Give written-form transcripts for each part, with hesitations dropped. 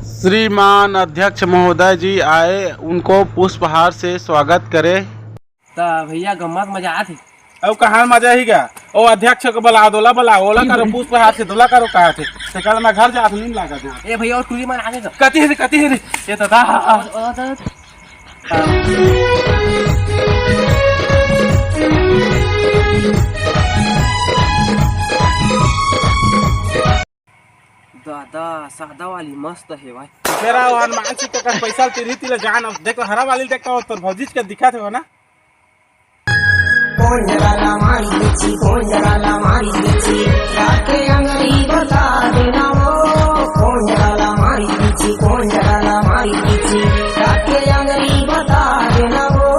श्रीमान अध्यक्ष महोदय जी आए, उनको पुष्पहार से स्वागत करें। तो भैया गम्मत मजा आती। अब कहाँ मजा ही गया। ओ अध्यक्ष को बुला दोला ओला करो पुष्पहार से दोला करो कहा थे ते कल मैं घर जा नहीं लगा दे। ए भैया और टूरी मान आगे कती है ये तो था। दादा सादा वाली मस्त है भाई। तेरा हनुमान जी का पैसा तेरी तिले जान अब देखो हरा वाली देखता हो तो भौजीज के दिखा थे ना। कौन जगाला मारी बिची, कौन जगाला मारी बिची, राते अंगड़ी बता देना वो। कौन जगाला मारी बिची, कौन जगाला मारी बिची, राते अंगड़ी बता देना वो।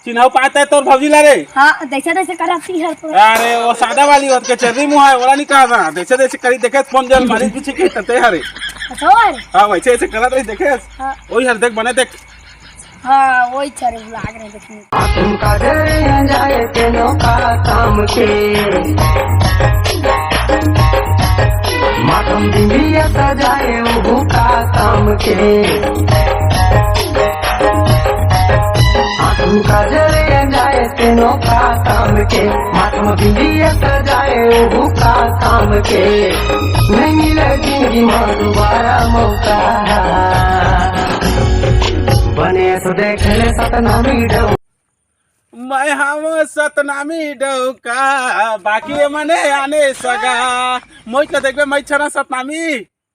चिन्ह पाता है तो भौजी ला रे। हाँ जैसे कराती है। अरे वो सादा वाली होत के चर्री मुंह है वाला नहीं कहा था जैसे करी देखे फोन जल मारी पीछे के तते हरे। हाँ वैसे ऐसे करा तो देखे वही हर देख बने देख। हाँ वही चरे लाग रहे देखने। तुमका डर जाए तेनो का काम के मातम दिलिया सजाए वो का काम के। तुमका डर जाए तेनो का काम के मातम दिलिया सजाए वो का काम के। नहीं मिलेगी मां दोबारा मौका बने तो देख ले सतनामी डो। मैं हम सतनामी डौका बाकी मने आने सगा मोई का देखबे मैं छना सतनामी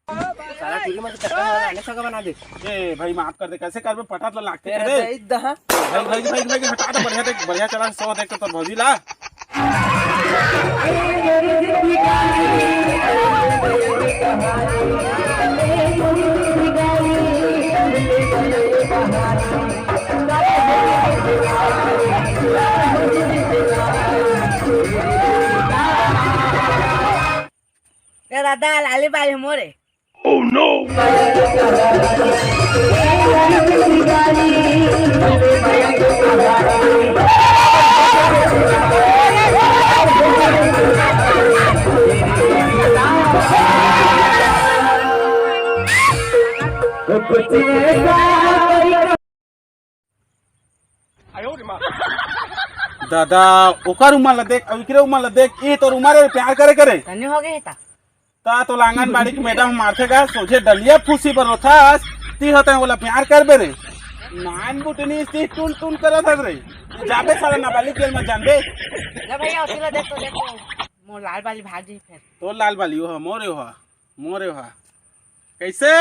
सारा टूरी मान चक्कर में आने सगा बना दे। ए भाई माफ कर दे कैसे करबे पटा तो लागते तेरा रे। दे दहा भाई हटा दे बढ़िया देख बढ़िया चला 100 देख तो भौजी ला। दादा लाली बाली मोरे। ओह नो दादा ओकर उमर ला देख अब इकरे उमर ला देख ये तो उमर प्यार करे करे धन्य हो गए ता तो लांगन बाड़ी की मैडम मारते का सोचे डलिया फूसी पर रोथास ती होता है बोला प्यार कर बे रे नान बुटनी ती टून टून करत है रे जाबे साला नाबालिग के में जान बे। ले भैया उतला देखो मोर लाल बाली भाजी फिर तो लाल बाली हो मोरे हो कैसे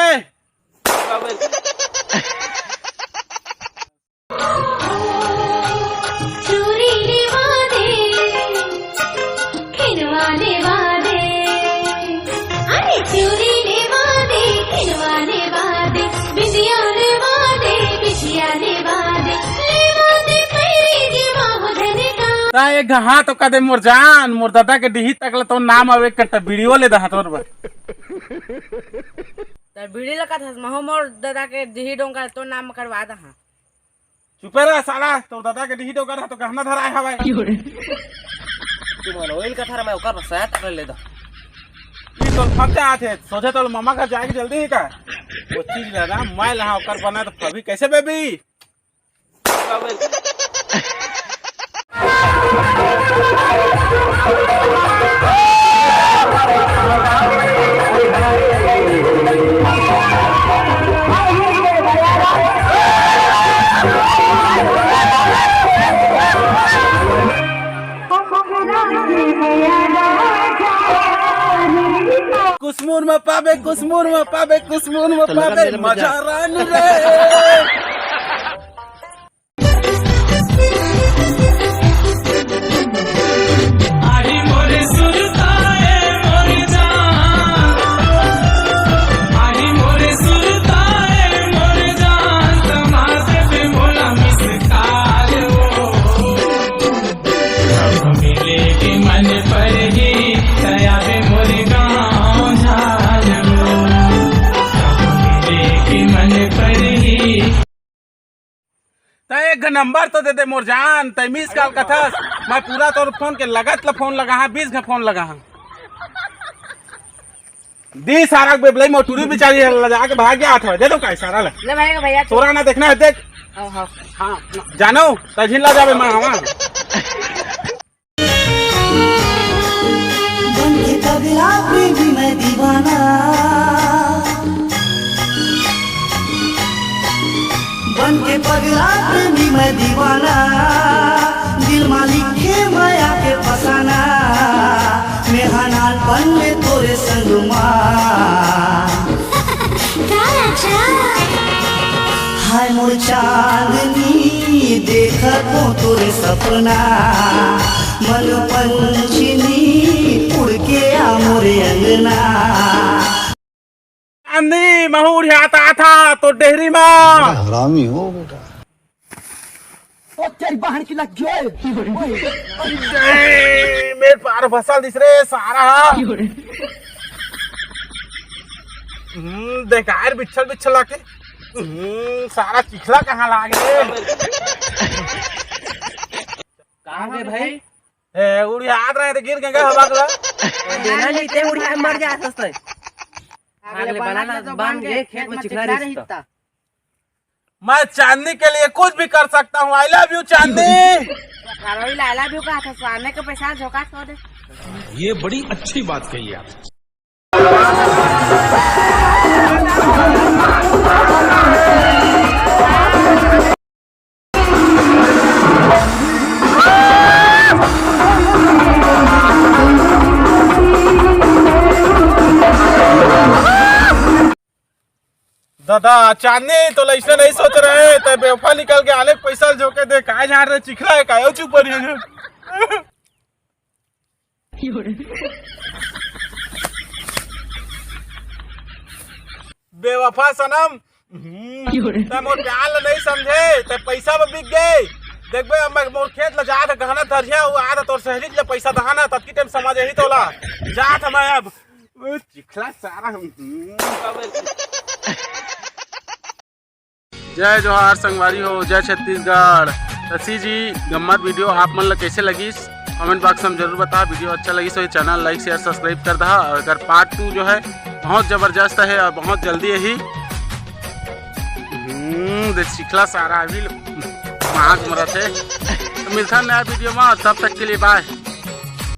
चूरी वादे खिलवाने वादे अरे चूरी वादे खिलवाने वादे बिंदियाने वादे बिछियाने वादे ले वादे पैरी जी माहो धने का ता एक हां तो कदे मोर जान मोर दादा के डिही तकला तो नाम आवे कट वीडियो ले दा तोर बा तर बीड़ी लगा था महो मोर दादा के दिही डोंगा तो नाम करवा दा। हां चुप रह साला तो दादा के डिही डोगा तो कहना धराए हवाए तू मन ऑयल का थारा मैं ओकर बसात कर ले दा। ई तो फक जाते सोचे तो मामा का जाएगी जल्दी ही का वो चीज है ना मैं लहा ओकर बना तो कभी कैसे बेबी कुसमुर में पाबे मजा रान रे। एक नंबर तो दे दे मोर जान तय 20 साल का था मैं पूरा तोर फोन के लगत ला फोन लगा हां 20 का फोन लगा हां दी सारा बेबलाई मोटूरी बेचारी लगा के भाग गया था दे दो का सारा ले ले भैया भैया तोरा ना देखना है देख हाँ जानो तझिला जाबे मां हवा बनके पगला प्रेमी मैं दीवाना बनके पगला प्रेमी मैं दीवाना दिल मालिक के माया के फसाना मेहनाल पन में तोरे संगमा हाय मोर चांदनी देखो तोरे सपना मन पंचनी उड़ के आ मोरे अंगना अंधी महूर आता था तो डेहरी माँ हरामी हो बेटा मेरे पार फसल दिस रे सारा देखार बिछल बिछल लाके सारा चिखला कहाँ लागे कहाँ गए भाई ए उड़ी हाथ रहे तो गिर गंगा हवा गला देना नहीं ते उड़ी मर जा सस्ते अगले बनाना बांध के खेत में चिखला रहता मैं चांदनी के लिए कुछ भी कर सकता हूँ आई लव यू चांदनी कारोई लाला भी कहा था सामने के पैसा झोंका सो दे ये बड़ी अच्छी बात कही आप दादा चांदनी तो ऐसे नहीं सोच रहे तो बेवफा निकल के आले पैसा झोंके दे का झाड़ रहे चिखला है का चुप रही बेवफा सनम मोर प्यार नहीं समझे तो पैसा में बिक गए देखबे हम मोर खेत ल जात गहना धरिया हुआ आधा तोर सहेली ले पैसा दहाना तब की टाइम समझ यही तोला जात मैं अब चिखला सारा जय जोहार संगवारी हो जय छत्तीसगढ़ शशि जी गम्मत वीडियो आप मन ला कैसे लगी कमेंट बॉक्स में जरूर बता वीडियो अच्छा लगी तो चैनल लाइक शेयर सब्सक्राइब कर दहा और अगर पार्ट 2 जो है बहुत ज़बरदस्त है और बहुत जल्दी यही चिखला सारा अभी महाग मरत है तो मिलता नया वीडियो में तब तक के लिए बाय।